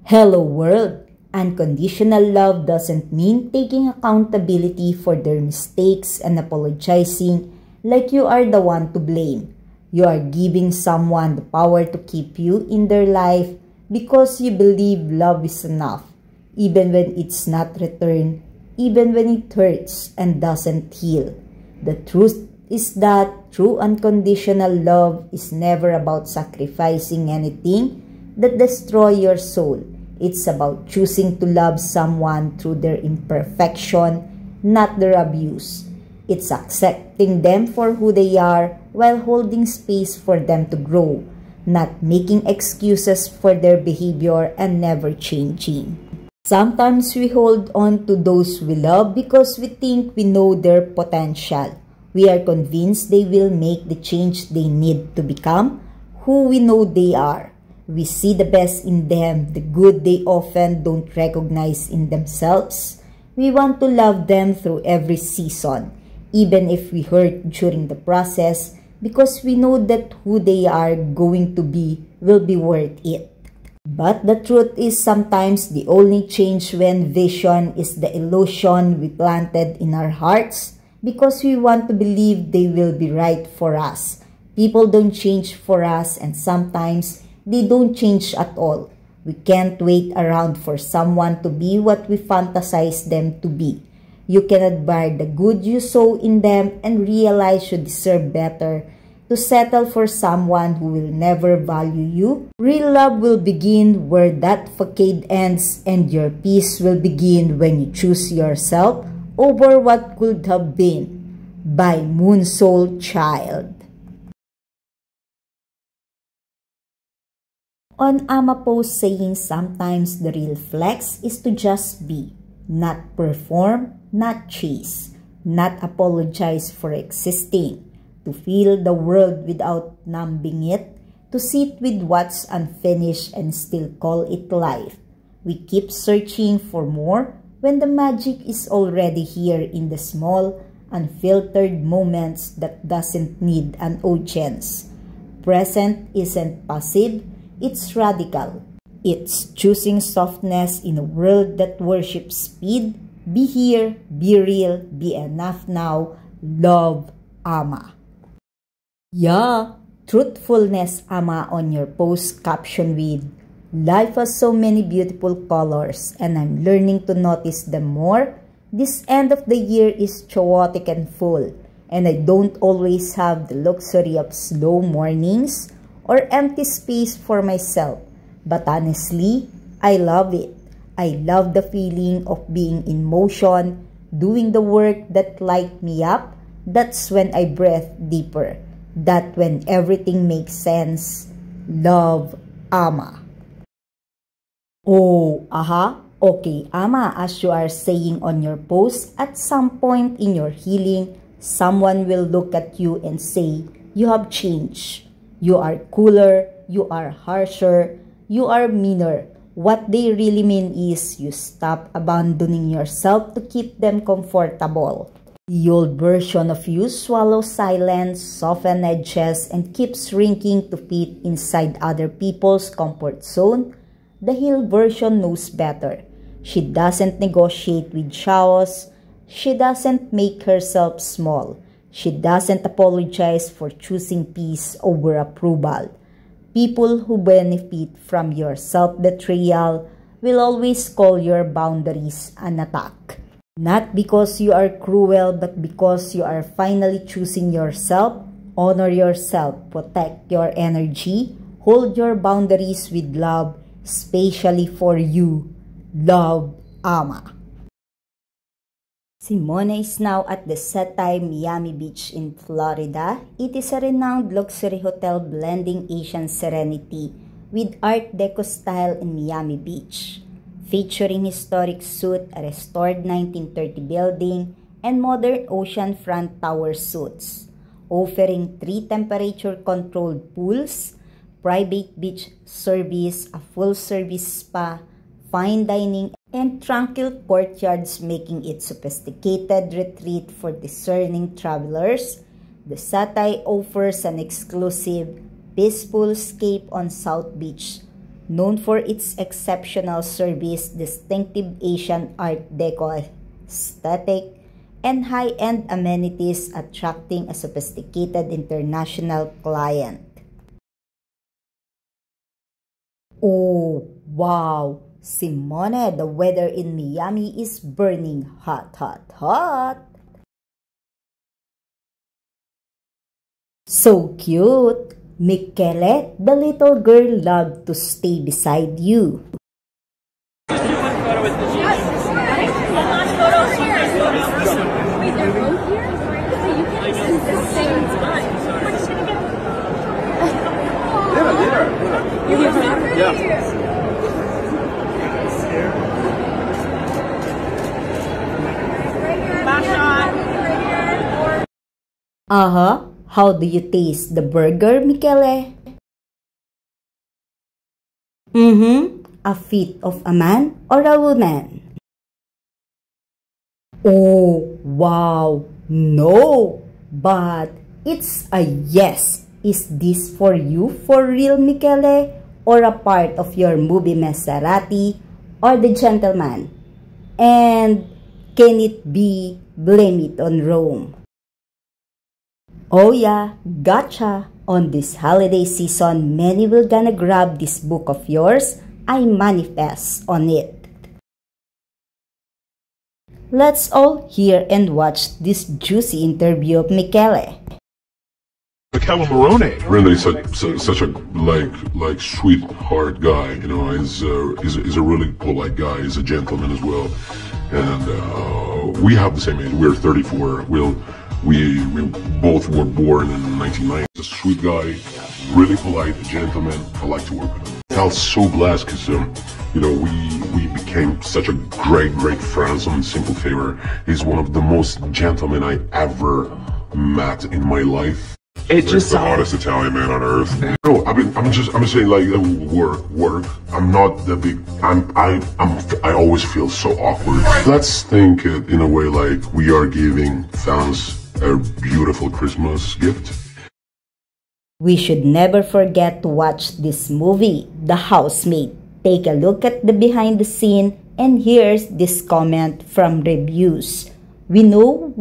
Hello world! Unconditional love doesn't mean taking accountability for their mistakes and apologizing like you are the one to blame. You are giving someone the power to keep you in their life because you believe love is enough, even when it's not returned, even when it hurts and doesn't heal. The truth is that true unconditional love is never about sacrificing anything that destroy your soul. It's about choosing to love someone through their imperfection, not their abuse. It's accepting them for who they are while holding space for them to grow, not making excuses for their behavior and never changing. Sometimes we hold on to those we love because we think we know their potential. We are convinced they will make the change they need to become who we know they are. We see the best in them, the good they often don't recognize in themselves. We want to love them through every season, even if we hurt during the process, because we know that who they are going to be will be worth it. But the truth is sometimes the only change when vision is the illusion we planted in our hearts because we want to believe they will be right for us. People don't change for us, and sometimes they don't change at all. We can't wait around for someone to be what we fantasize them to be. You can admire the good you saw in them and realize you deserve better. To settle for someone who will never value you, real love will begin where that facade ends, and your peace will begin when you choose yourself over what could have been. By Moonsoul Child. On Ama post saying sometimes the real flex is to just be, not perform, not chase, not apologize for existing, to feel the world without numbing it, to sit with what's unfinished and still call it life. We keep searching for more when the magic is already here in the small, unfiltered moments that doesn't need an audience. Present isn't passive. It's radical. It's choosing softness in a world that worships speed. Be here, be real, be enough now. Love, Ama. Yeah, truthfulness, Ama, on your post caption with, life has so many beautiful colors and I'm learning to notice them more. This end of the year is chaotic and full, and I don't always have the luxury of slow mornings or empty space for myself. But honestly, I love it. I love the feeling of being in motion, doing the work that light me up. That's when I breathe deeper. That's when everything makes sense. Love, Ama. Oh, aha. Okay, Ama, as you are saying on your post, at some point in your healing, someone will look at you and say, you have changed. You are cooler, you are harsher, you are meaner. What they really mean is you stop abandoning yourself to keep them comfortable. The old version of you swallows silence, softens edges, and keeps shrinking to fit inside other people's comfort zone. The healed version knows better. She doesn't negotiate with chaos. She doesn't make herself small. She doesn't apologize for choosing peace over approval. People who benefit from your self-betrayal will always call your boundaries an attack. Not because you are cruel, but because you are finally choosing yourself. Honor yourself, protect your energy, hold your boundaries with love, especially for you. Love, Ama. Simona is now at the Setay Miami Beach in Florida. It is a renowned luxury hotel blending Asian serenity with Art Deco style in Miami Beach, featuring historic suite, a restored 1930 building, and modern oceanfront tower suites, offering 3 temperature-controlled pools, private beach service, a full-service spa, fine dining, and tranquil courtyards, making it sophisticated retreat for discerning travelers. The Setay offers an exclusive, peaceful escape on South Beach, known for its exceptional service, distinctive Asian Art Deco aesthetic, and high-end amenities, attracting a sophisticated international client. Oh, wow! Simone, the weather in Miami is burning hot, hot, hot! So cute! Michele, the little girl, loved to stay beside you. How do you taste the burger, Michele? A feat of a man or a woman? Oh, wow! No! But it's a yes. Is this for you for real, Michele? Or a part of your movie Maserati or The Gentleman? And can it be Blame It on Rome? Oh yeah, gotcha! On this holiday season, many will gonna grab this book of yours. I manifest on it. Let's all hear and watch this juicy interview of Michele. Michele Morrone, really such a like sweetheart guy. You know, he's a really polite guy. He's a gentleman as well, and we have the same age. We're 34. We both were born in 1990. He's a sweet guy, really polite, a gentleman. I like to work with him. I felt so blessed because you know, we became such a great friends on Simple Favor. He's one of the most gentlemen I ever met in my life. It's just the hottest Italian man on earth. No, I'm just saying, like, work. I'm not the big. I always feel so awkward. Let's think it in a way like we are giving fans a beautiful Christmas gift. We should never forget to watch this movie, The Housemaid. Take a look at the behind the scene, and here's this comment from reviews. We know,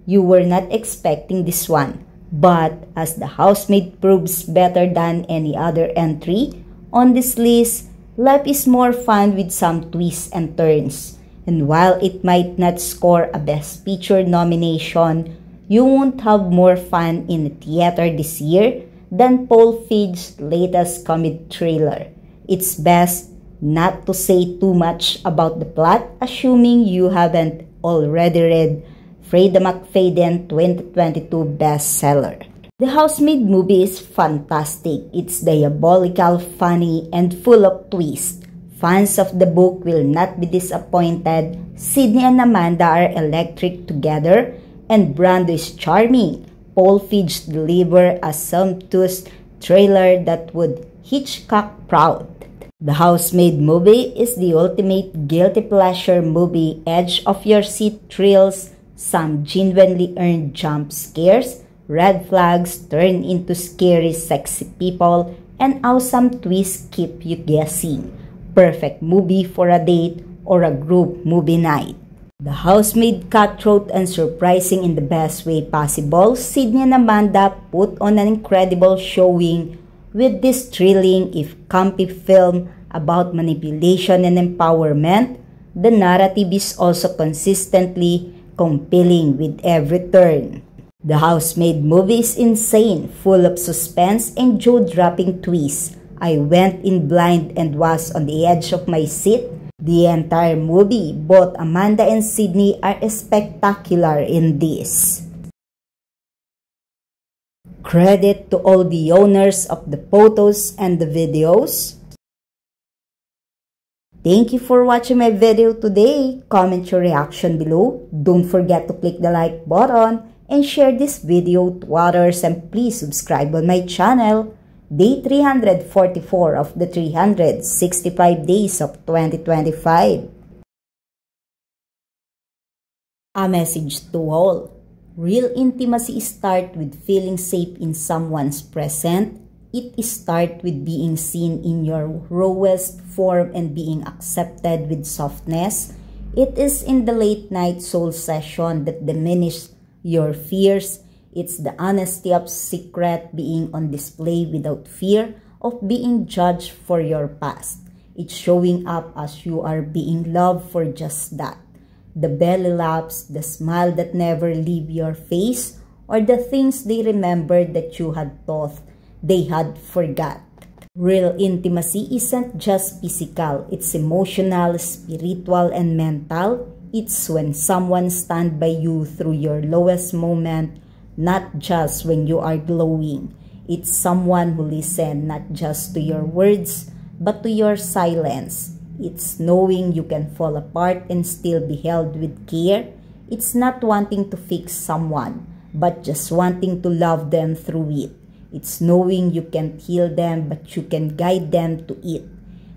you were not expecting this one. But as The Housemaid proves better than any other entry on this list, life is more fun with some twists and turns. And while it might not score a Best Picture nomination, you won't have more fun in the theater this year than Paul Feig's latest comedy thriller. It's best not to say too much about the plot, assuming you haven't already read Freida McFadden 2022 bestseller. The Housemaid movie is fantastic. It's diabolical, funny, and full of twists. Fans of the book will not be disappointed. Sydney and Amanda are electric together, and Brando is charming. Paul Feig delivers a sumptuous trailer that would Hitchcock proud. The Housemaid movie is the ultimate guilty pleasure movie. Edge of your seat thrills, some genuinely earned jump scares, red flags turn into scary sexy people, and awesome twists keep you guessing. Perfect movie for a date or a group movie night. The Housemaid cutthroat and surprising in the best way possible, Sydney and Amanda put on an incredible showing with this thrilling if campy film about manipulation and empowerment. The narrative is also consistently compelling with every turn. The Housemaid movie is insane, full of suspense and jaw-dropping twists. I went in blind and was on the edge of my seat the entire movie. Both Amanda and Sydney are spectacular in this. Credit to all the owners of the photos and the videos. Thank you for watching my video today. Comment your reaction below. Don't forget to click the like button and share this video to others, and please subscribe on my channel. Day 344 of the 365 days of 2025. A message to all. Real intimacy starts with feeling safe in someone's presence, It starts with being seen in your rawest form and being accepted with softness. It is in the late night soul session that diminishes your fears. It's the honesty of secret being on display without fear of being judged for your past. It's showing up as you are being loved for just that. The belly laughs, the smile that never leave your face, or the things they remembered that you had thought they had forgot. Real intimacy isn't just physical, it's emotional, spiritual, and mental. It's when someone stands by you through your lowest moment, not just when you are glowing. It's someone who listens not just to your words, but to your silence. It's knowing you can fall apart and still be held with care. It's not wanting to fix someone, but just wanting to love them through it. It's knowing you can't heal them, but you can guide them to it.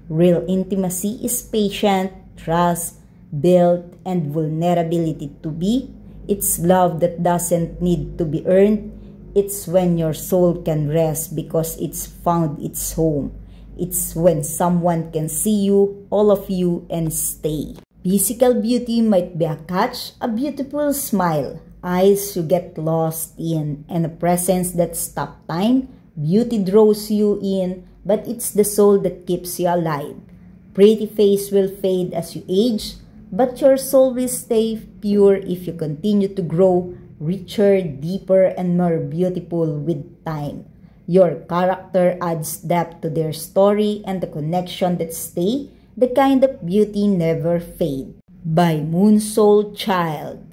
Real intimacy is patient, trust, built, and vulnerability to be. It's love that doesn't need to be earned. It's when your soul can rest because it's found its home. It's when someone can see you, all of you, and stay. Physical beauty might be a catch, a beautiful smile, eyes you get lost in, and a presence that stops time. Beauty draws you in, but it's the soul that keeps you alive. Pretty face will fade as you age, but your soul will stay pure if you continue to grow richer, deeper, and more beautiful with time. Your character adds depth to their story and the connection that stay, the kind of beauty never fade. By Moon Soul Child.